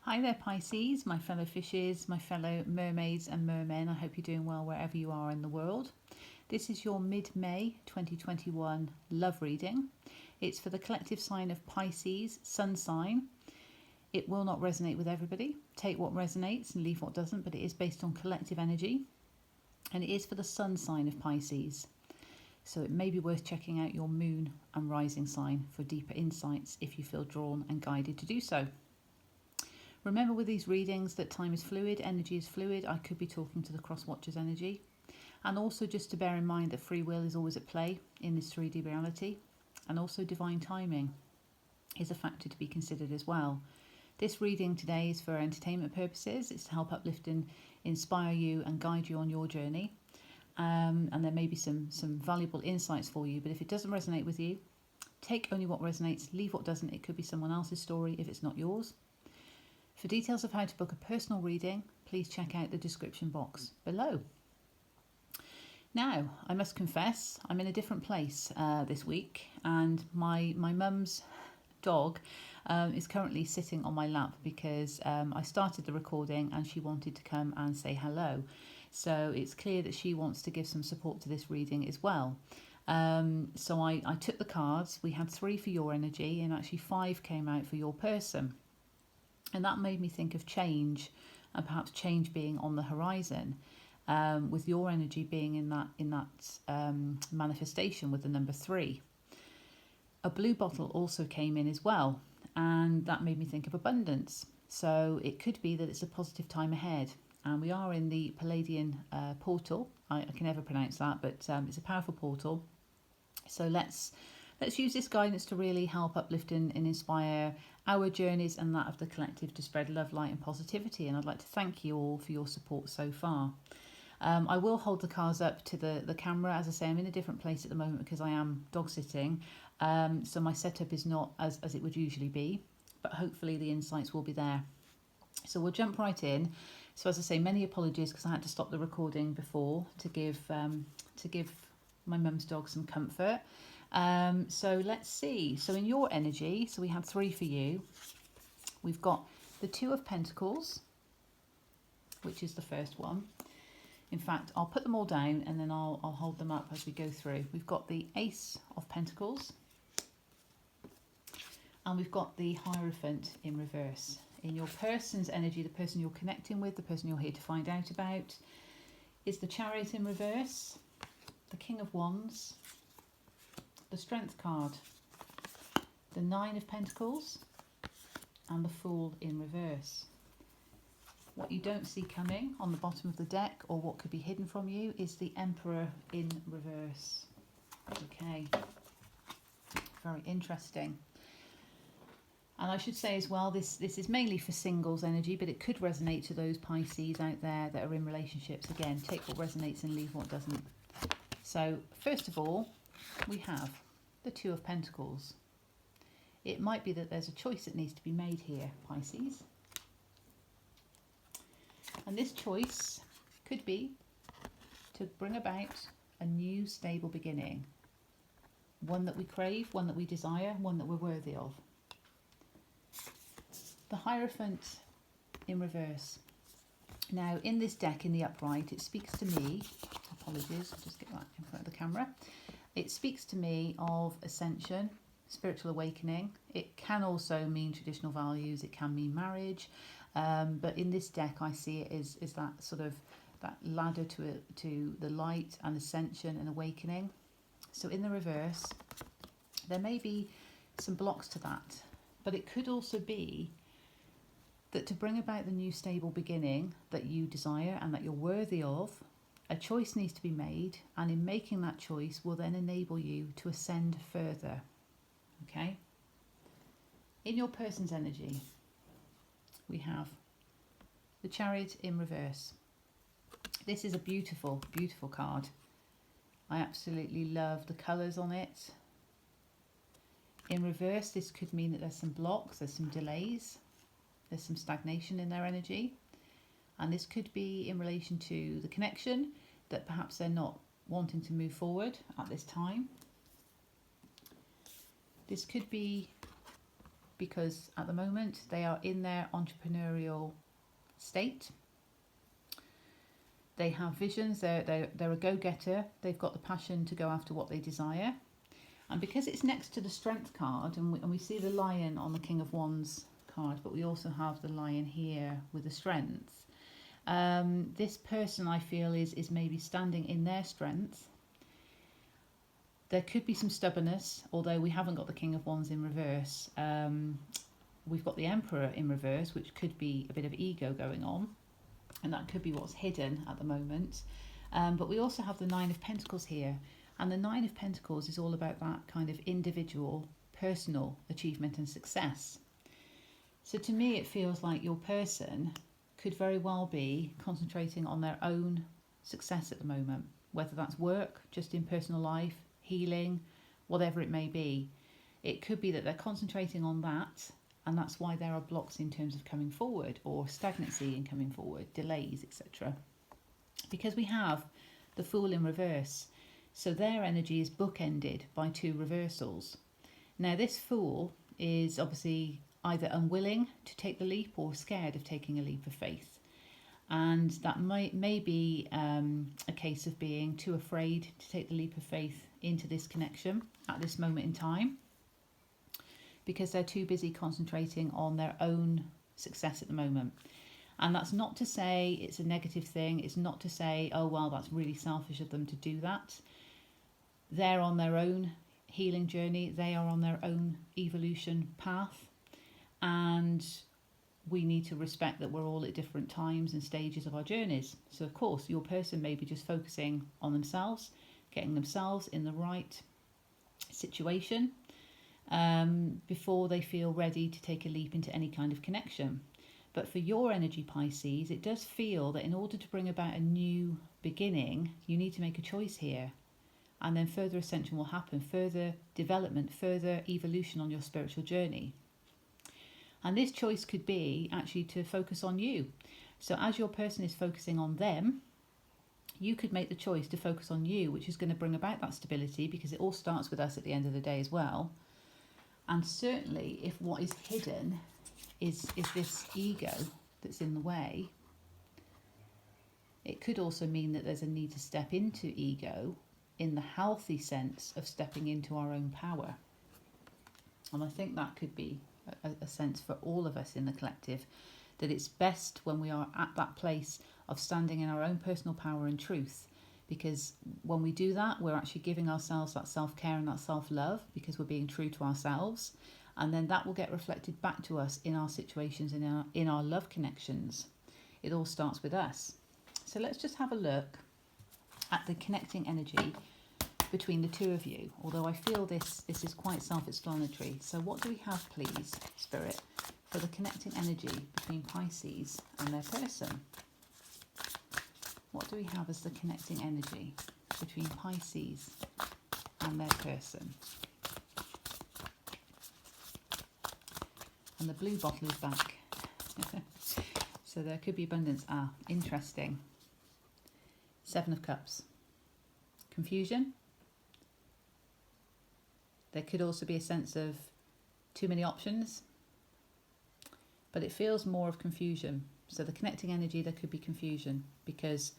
Hi there Pisces, my fellow fishes, my fellow mermaids and mermen. I hope you're doing well wherever you are in the world. This is your mid-May 2021 love reading. It's for the collective sign of Pisces, sun sign. It will not resonate with everybody. Take what resonates and leave what doesn't, but it is based on collective energy. And it is for the sun sign of Pisces. So it may be worth checking out your moon and rising sign for deeper insights if you feel drawn and guided to do so. Remember with these readings that time is fluid, energy is fluid. I could be talking to the cross watchers energy. And also just to bear in mind that free will is always at play in this 3D reality. And also divine timing is a factor to be considered as well. This reading today is for entertainment purposes. It's to help uplift and inspire you and guide you on your journey. And there may be some valuable insights for you. But if it doesn't resonate with you, take only what resonates, leave what doesn't. It could be someone else's story if it's not yours. For details of how to book a personal reading, please check out the description box below. Now, I must confess, I'm in a different place this week, and my mum's dog is currently sitting on my lap because I started the recording and she wanted to come and say hello. So it's clear that she wants to give some support to this reading as well. So I took the cards. We had 3 for your energy and actually 5 came out for your person. And that made me think of change, and perhaps change being on the horizon, with your energy being in that manifestation with the number 3. A blue bottle also came in as well, and that made me think of abundance. So it could be that it's a positive time ahead, and we are in the Palladian portal. I can never pronounce that, but it's a powerful portal. So let's use this guidance to really help uplift and inspire our journeys and that of the collective to spread love, light and positivity. And I'd like to thank you all for your support so far. I will hold the cards up to the camera. As I say, I'm in a different place at the moment because I am dog sitting. So my setup is not as it would usually be, but hopefully the insights will be there. So we'll jump right in. So as I say, many apologies because I had to stop the recording before to give my mum's dog some comfort. So let's see. So in your energy, so we had 3 for you. We've got the 2 of Pentacles, which is the first one. In fact, I'll put them all down and then I'll hold them up as we go through. We've got the Ace of Pentacles. And we've got the Hierophant in reverse. In your person's energy, the person you're connecting with, the person you're here to find out about, is the Chariot in reverse, the King of Wands, the Strength card, the 9 of Pentacles, and the Fool in reverse. What you don't see coming on the bottom of the deck, or what could be hidden from you, is the Emperor in reverse. Okay, very interesting. And I should say as well, this is mainly for singles energy, but it could resonate to those Pisces out there that are in relationships. Again, take what resonates and leave what doesn't. So first of all, we have the 2 of Pentacles. It might be that there's a choice that needs to be made here, Pisces. And this choice could be to bring about a new stable beginning. One that we crave, one that we desire, one that we're worthy of. The Hierophant in reverse. Now in this deck in the upright, it speaks to me, apologies, I'll just get that in front of the camera. It speaks to me of ascension, spiritual awakening. It can also mean traditional values. It can mean marriage. But in this deck, I see it as that sort of that ladder to the light and ascension and awakening. So in the reverse, there may be some blocks to that. But it could also be that to bring about the new stable beginning that you desire and that you're worthy of, a choice needs to be made, and in making that choice will then enable you to ascend further. Okay? In your person's energy, we have the Chariot in reverse. This is a beautiful, beautiful card. I absolutely love the colours on it. In reverse, this could mean that there's some blocks, there's some delays, there's some stagnation in their energy. And this could be in relation to the connection, that perhaps they're not wanting to move forward at this time. This could be because at the moment they are in their entrepreneurial state. They have visions, they're a go-getter, they've got the passion to go after what they desire. And because it's next to the Strength card, and we see the Lion on the King of Wands card, but we also have the Lion here with the Strength. This person, I feel, is maybe standing in their strength. There could be some stubbornness, although we haven't got the King of Wands in reverse. We've got the Emperor in reverse, which could be a bit of ego going on. And that could be what's hidden at the moment. But we also have the Nine of Pentacles here. And the Nine of Pentacles is all about that kind of individual, personal achievement and success. So to me, it feels like your person could very well be concentrating on their own success at the moment, whether that's work, just in personal life, healing, whatever it may be. It could be that they're concentrating on that, and that's why there are blocks in terms of coming forward, or stagnancy in coming forward, delays, etc. Because we have the Fool in reverse, so their energy is bookended by two reversals. Now this Fool is obviously either unwilling to take the leap or scared of taking a leap of faith. And that may be a case of being too afraid to take the leap of faith into this connection at this moment in time, because they're too busy concentrating on their own success at the moment. And that's not to say it's a negative thing. It's not to say, oh, well, that's really selfish of them to do that. They're on their own healing journey. They are on their own evolution path. And we need to respect that we're all at different times and stages of our journeys. So, of course, your person may be just focusing on themselves, getting themselves in the right situation before they feel ready to take a leap into any kind of connection. But for your energy, Pisces, it does feel that in order to bring about a new beginning, you need to make a choice here. And then further ascension will happen, further development, further evolution on your spiritual journey. And this choice could be actually to focus on you. So as your person is focusing on them, you could make the choice to focus on you, which is going to bring about that stability, because it all starts with us at the end of the day as well. And certainly if what is hidden is this ego that's in the way, it could also mean that there's a need to step into ego in the healthy sense of stepping into our own power. And I think that could be a sense for all of us in the collective, that it's best when we are at that place of standing in our own personal power and truth, because when we do that, we're actually giving ourselves that self-care and that self-love, because we're being true to ourselves, and then that will get reflected back to us in our situations and in our love connections. It all starts with us. So let's just have a look at the connecting energy between the two of you, although I feel this is quite self-explanatory. So what do we have, please, Spirit, for the connecting energy between Pisces and their person? What do we have as the connecting energy between Pisces and their person? And the blue bottle is back. So there could be abundance. Ah, interesting. Seven of Cups. Confusion. There could also be a sense of too many options, but it feels more of confusion. So the connecting energy, there could be confusion, because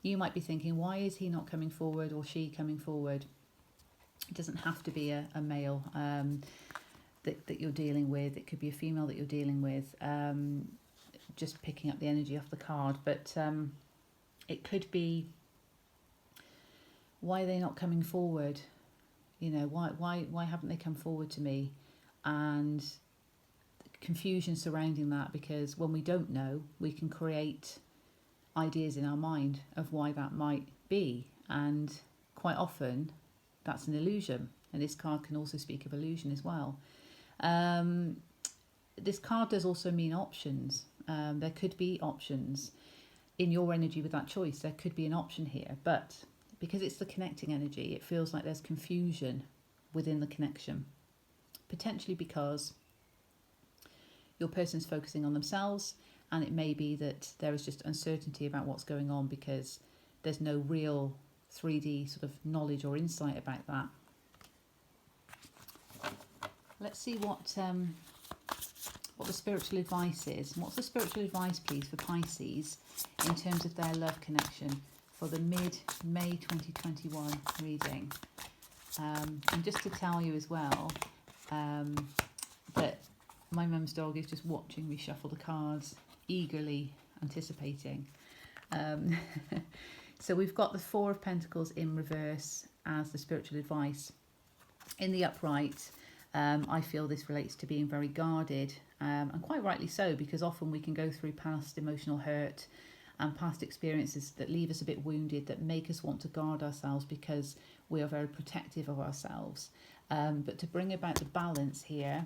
you might be thinking, why is he not coming forward or she coming forward? It doesn't have to be a male that you're dealing with. It could be a female that you're dealing with, just picking up the energy off the card. But it could be, why are they not coming forward? You know, why haven't they come forward to me? And confusion surrounding that, because when we don't know, we can create ideas in our mind of why that might be, and quite often that's an illusion. And this card can also speak of illusion as well. This card does also mean options. There could be options in your energy with that choice. There could be an option here, but because it's the connecting energy, it feels like there's confusion within the connection. Potentially because your person's focusing on themselves, and it may be that there is just uncertainty about what's going on because there's no real 3D sort of knowledge or insight about that. Let's see what what the spiritual advice is. And what's the spiritual advice, please, for Pisces in terms of their love connection for the mid-May 2021 reading? And just to tell you as well that my mum's dog is just watching me shuffle the cards, eagerly anticipating. So we've got the Four of Pentacles in reverse as the spiritual advice. In the upright, I feel this relates to being very guarded, and quite rightly so, because often we can go through past emotional hurt and past experiences that leave us a bit wounded, that make us want to guard ourselves because we are very protective of ourselves. But to bring about the balance here,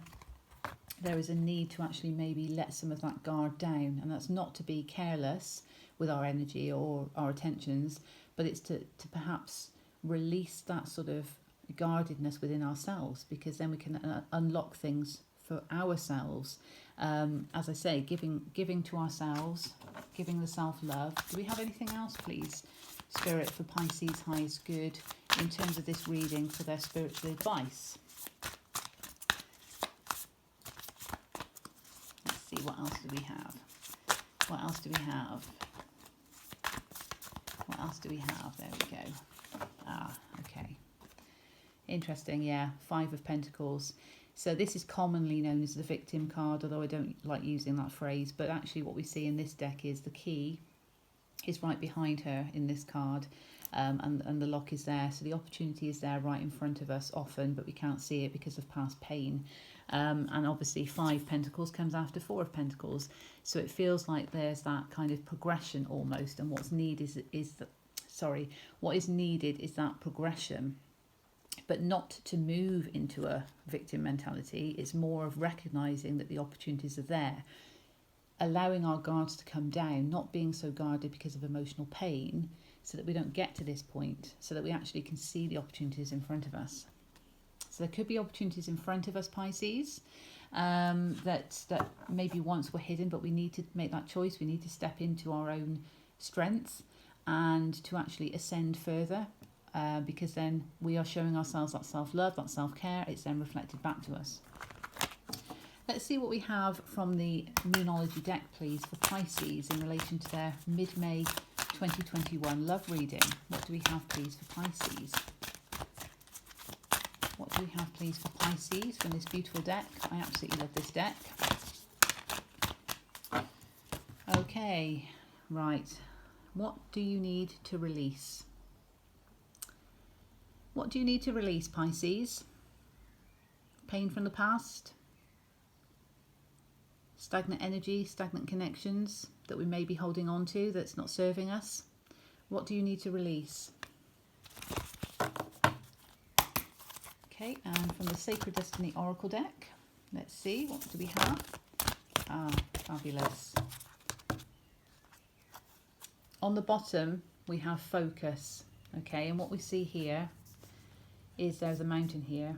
there is a need to actually maybe let some of that guard down, and that's not to be careless with our energy or our attentions, but it's to perhaps release that sort of guardedness within ourselves, because then we can unlock things for ourselves. As I say, giving to ourselves, giving the self-love. Do we have anything else, please, Spirit, for Pisces highest good in terms of this reading for their spiritual advice? Let's see, what else do we have? What else do we have? What else do we have? There we go. Okay. Interesting, yeah. Five of Pentacles. So this is commonly known as the victim card, although I don't like using that phrase. But actually what we see in this deck is the key is right behind her in this card, and the lock is there. So the opportunity is there right in front of us often, but we can't see it because of past pain. And obviously Five Pentacles comes after Four of Pentacles. So it feels like there's that kind of progression almost. And what's needed what is needed is that progression, but not to move into a victim mentality. It's more of recognizing that the opportunities are there, allowing our guards to come down, not being so guarded because of emotional pain, so that we don't get to this point, so that we actually can see the opportunities in front of us. So there could be opportunities in front of us, Pisces, that maybe once were hidden, but we need to make that choice. We need to step into our own strengths and to actually ascend further, because then we are showing ourselves that self-love, that self-care. It's then reflected back to us. Let's see what we have from the Moonology deck, please, for Pisces in relation to their mid-May 2021 love reading. What do we have, please, for Pisces? What do we have, please, for Pisces from this beautiful deck? I absolutely love this deck. Okay, right. What do you need to release? What do you need to release, Pisces? Pain from the past? Stagnant energy, stagnant connections that we may be holding on to that's not serving us? What do you need to release? Okay, and from the Sacred Destiny Oracle deck, let's see, what do we have? Fabulous. On the bottom, we have focus, okay, and what we see here is there's a mountain here.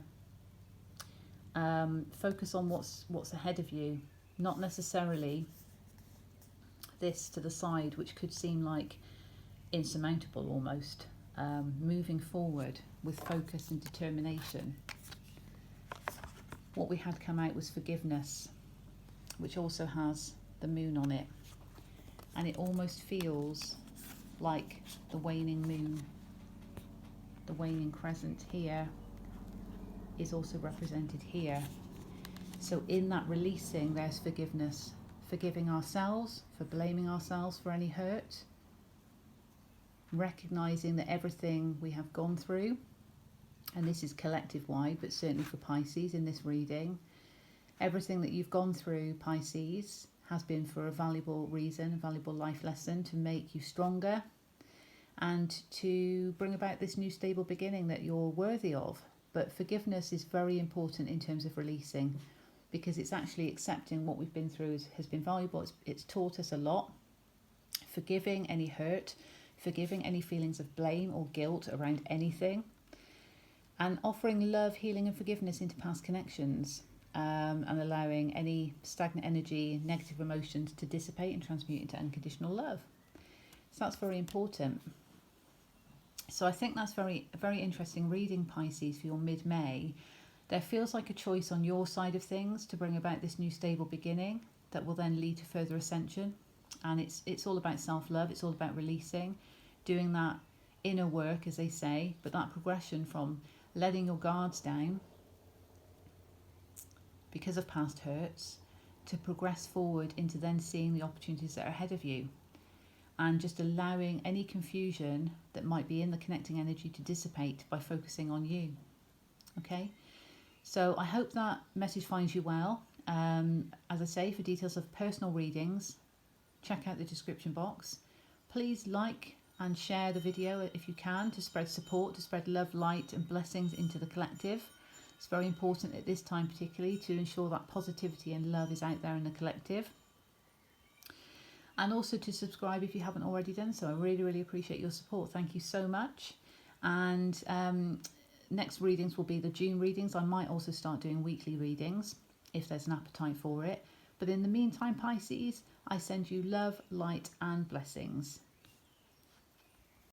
Focus on what's ahead of you, not necessarily this to the side, which could seem like insurmountable almost. Moving forward with focus and determination. What we had come out was forgiveness, which also has the moon on it, and it almost feels like the waning moon, the waning crescent here is also represented here. So in that releasing, there's forgiveness, forgiving ourselves for blaming ourselves for any hurt, recognizing that everything we have gone through, and this is collective wide, but certainly for Pisces in this reading, everything that you've gone through, Pisces, has been for a valuable reason, a valuable life lesson to make you stronger and to bring about this new stable beginning that you're worthy of. But forgiveness is very important in terms of releasing, because it's actually accepting what we've been through has been valuable. It's taught us a lot. Forgiving any hurt, forgiving any feelings of blame or guilt around anything, and offering love, healing and forgiveness into past connections, and allowing any stagnant energy, negative emotions to dissipate and transmute into unconditional love. So that's very important. So I think that's a very interesting reading, Pisces, for your mid-May. There feels like a choice on your side of things to bring about this new stable beginning that will then lead to further ascension. And it's all about self-love. It's all about releasing, doing that inner work, as they say, but that progression from letting your guards down because of past hurts to progress forward into then seeing the opportunities that are ahead of you, and just allowing any confusion that might be in the connecting energy to dissipate by focusing on you. Okay, so I hope that message finds you well. As I say, for details of personal readings, check out the description box. Please like and share the video if you can, to spread support, to spread love, light and blessings into the collective. It's very important at this time particularly to ensure that positivity and love is out there in the collective. And also to subscribe if you haven't already done so. I really appreciate your support. Thank you so much. And next readings will be the June readings. I might also start doing weekly readings if there's an appetite for it. But in the meantime, Pisces, I send you love, light and blessings.